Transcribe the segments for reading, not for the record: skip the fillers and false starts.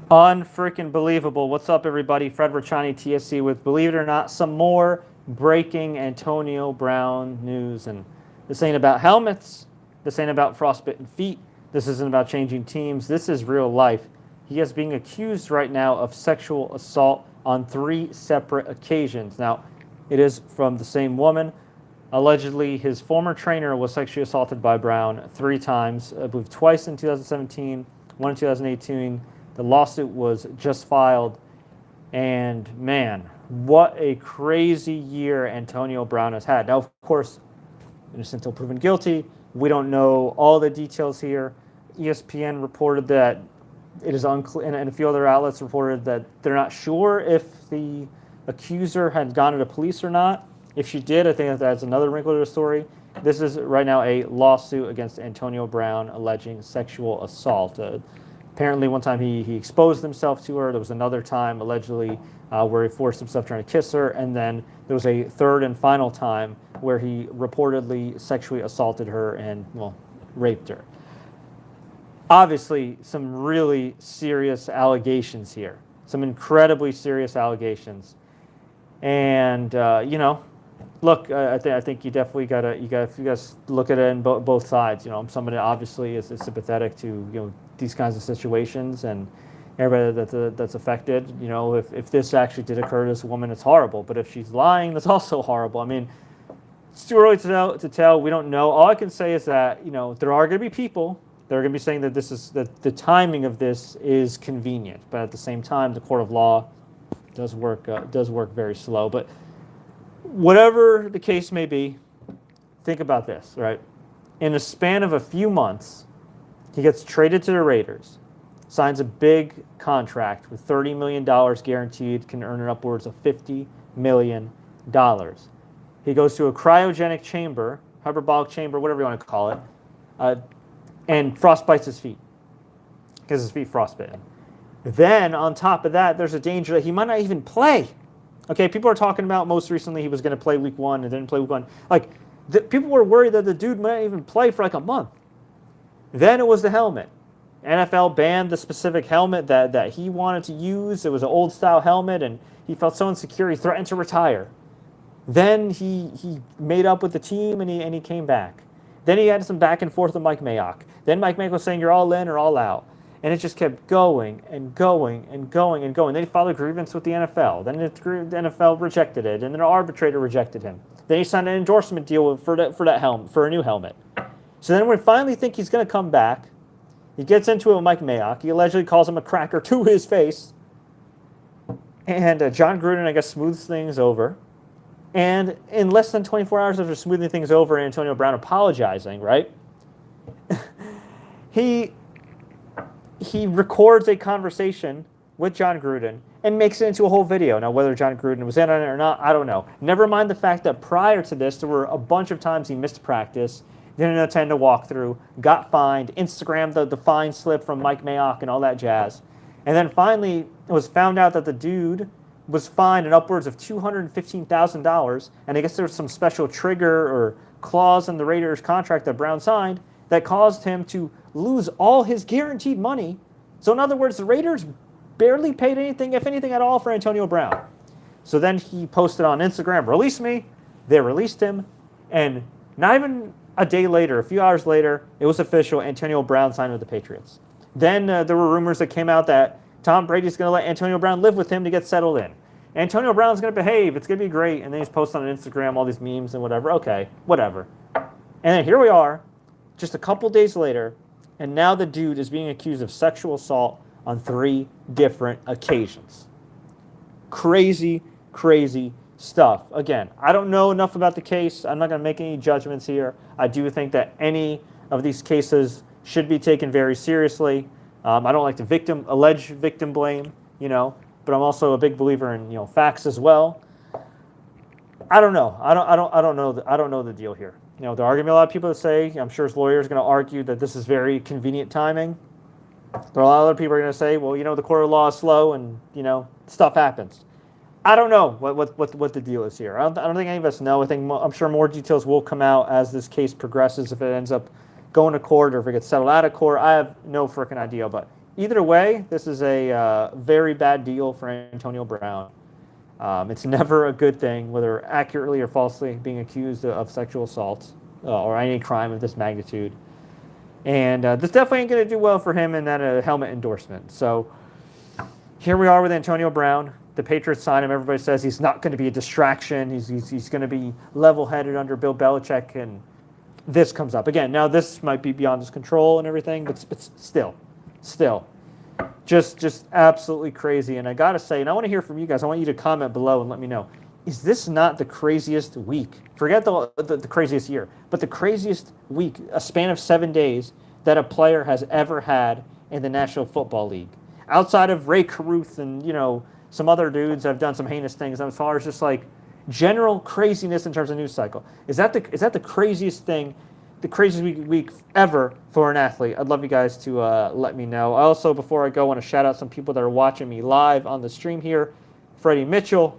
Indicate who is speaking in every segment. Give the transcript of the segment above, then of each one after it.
Speaker 1: Unfreaking believable. What's up, everybody? Fred Richani, TSC, with, believe it or not, some more breaking Antonio Brown news. And this ain't about helmets. This ain't about frostbitten feet. This isn't about changing teams. This is real life. He is being accused right now of sexual assault on 3 separate occasions. Now, it is from the same woman. Allegedly, his former trainer was sexually assaulted by Brown 3 times, I believe twice in 2017, one in 2018. The lawsuit was just filed, and man, what a crazy year Antonio Brown has had. Now, of course, innocent until proven guilty. We don't know all the details here. ESPN reported that it is unclear, and a few other outlets reported that they're not sure if the accuser had gone to the police or not. If she did, I think that's another wrinkle to the story. This is right now a lawsuit against Antonio Brown alleging sexual assault. Apparently, one time he exposed himself to her. There was another time, allegedly, where he forced himself trying to kiss her. And then there was a third and final time where he reportedly sexually assaulted her and, well, raped her. Obviously, some really serious allegations here. Some incredibly serious allegations. And, look, I think you definitely you guys look at it in both sides. I'm somebody that obviously is sympathetic to these kinds of situations and everybody that's affected. If this actually did occur to this woman, it's horrible. But if she's lying, that's also horrible. I mean, it's too early to tell. We don't know. All I can say is that there are going to be people that are going to be saying that the timing of this is convenient, but at the same time, the court of law does work very slow. But whatever the case may be, think about this, right? In the span of a few months, he gets traded to the Raiders, signs a big contract with $30 million guaranteed, can earn upwards of $50 million. He goes to a cryogenic chamber, hyperbolic chamber, whatever you want to call it, and frostbites his feet, because his feet frostbitten. Then, on top of that, there's a danger that he might not even play. Okay, people are talking about most recently he was going to play week 1 and didn't play week 1. People were worried that the dude might not even play for a month. Then it was the helmet. NFL banned the specific helmet that he wanted to use. It was an old style helmet, and he felt so insecure he threatened to retire. Then he made up with the team and he came back. Then he had some back and forth with Mike Mayock. Then Mike Mayock was saying you're all in or all out. And it just kept going and going and going and going. Then he filed a grievance with the NFL. Then the NFL rejected it, and then an arbitrator rejected him. Then he signed an endorsement deal for that helmet, for a new helmet. So then when we finally think he's going to come back, he gets into it with Mike Mayock. He allegedly calls him a cracker to his face. And John Gruden, I guess, smooths things over. And in less than 24 hours after smoothing things over and Antonio Brown apologizing, right, he records a conversation with John Gruden and makes it into a whole video. Now, whether John Gruden was in on it or not, I don't know. Never mind the fact that prior to this, there were a bunch of times he missed practice, didn't attend a walkthrough, got fined, Instagrammed the fine slip from Mike Mayock and all that jazz. And then finally, it was found out that the dude was fined in upwards of $215,000. And I guess there's some special trigger or clause in the Raiders contract that Brown signed that caused him to lose all his guaranteed money. So in other words, the Raiders barely paid anything, if anything at all, for Antonio Brown. So then he posted on Instagram, "Release me." They released him. And not even a day later, a few hours later, it was official. Antonio Brown signed with the Patriots. Then there were rumors that came out that Tom Brady's going to let Antonio Brown live with him to get settled in. Antonio Brown's going to behave. It's going to be great. And then he's posting on Instagram all these memes and whatever. Okay, whatever. And then here we are, just a couple days later, and now the dude is being accused of sexual assault on 3 different occasions. Crazy, crazy stuff. Again, I don't know enough about the case. I'm not going to make any judgments here. I do think that any of these cases should be taken very seriously. I don't like to allege victim blame, but I'm also a big believer in facts as well. I don't know. I don't know the deal here. There are going to be a lot of people that say, I'm sure his lawyer is going to argue that this is very convenient timing. There are a lot of other people who are going to say, well, the court of law is slow and, stuff happens. I don't know what the deal is here. I don't think any of us know. I'm sure more details will come out as this case progresses, if it ends up going to court or if it gets settled out of court. I have no freaking idea, but either way, this is a very bad deal for Antonio Brown. It's never a good thing, whether accurately or falsely being accused of sexual assault or any crime of this magnitude. And this definitely ain't going to do well for him in that helmet endorsement. So here we are with Antonio Brown. The Patriots sign him. Everybody says he's not going to be a distraction. He's going to be level-headed under Bill Belichick. And this comes up. Again, now this might be beyond his control and everything, but still, just absolutely crazy. And I got to say, and I want to hear from you guys. I want you to comment below and let me know. Is this not the craziest week? Forget the craziest year, but the craziest week, a span of 7 days that a player has ever had in the National Football League. Outside of Ray Caruth and, some other dudes that have done some heinous things, as far as just like general craziness in terms of news cycle. Is that the craziest thing, the craziest week ever for an athlete? I'd love you guys to let me know. Also, before I go, I want to shout out some people that are watching me live on the stream here. Freddie Mitchell,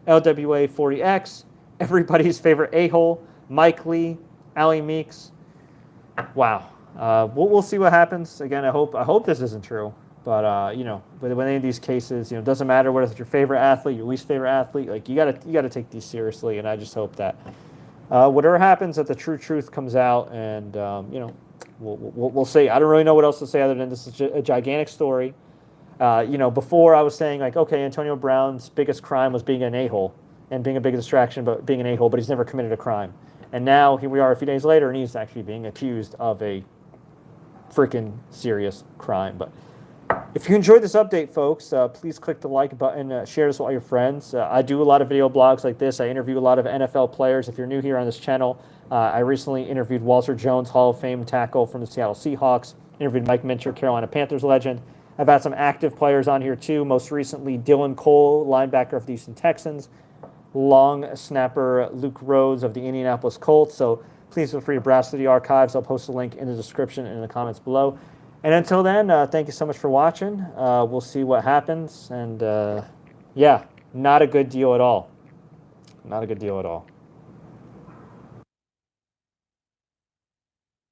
Speaker 1: LWA40X, everybody's favorite a-hole, Mike Lee, Allie Meeks. Wow. We'll see what happens. Again, I hope this isn't true. But with any of these cases, it doesn't matter whether it's your favorite athlete, your least favorite athlete. Like you gotta take these seriously. And I just hope that whatever happens, that the true truth comes out. And we'll see. I don't really know what else to say other than this is a gigantic story. Before I was saying like, okay, Antonio Brown's biggest crime was being an a-hole and being a big distraction, but being an a-hole, but he's never committed a crime. And now here we are a few days later, and he's actually being accused of a freaking serious crime. But if you enjoyed this update, folks, please click the like button, share this with all your friends. I do a lot of video blogs like this. I interview a lot of NFL players. If you're new here on this channel, I recently interviewed Walter Jones, Hall of Fame tackle from the Seattle Seahawks, interviewed Mike Minter, Carolina Panthers legend. I've had some active players on here too, most recently Dylan Cole, linebacker of the Houston Texans, long snapper Luke Rhodes of the Indianapolis Colts. So please feel free to browse through the archives. I'll post a link in the description and in the comments below. And until then, thank you so much for watching. We'll see what happens. And yeah, not a good deal at all. Not a good deal at all.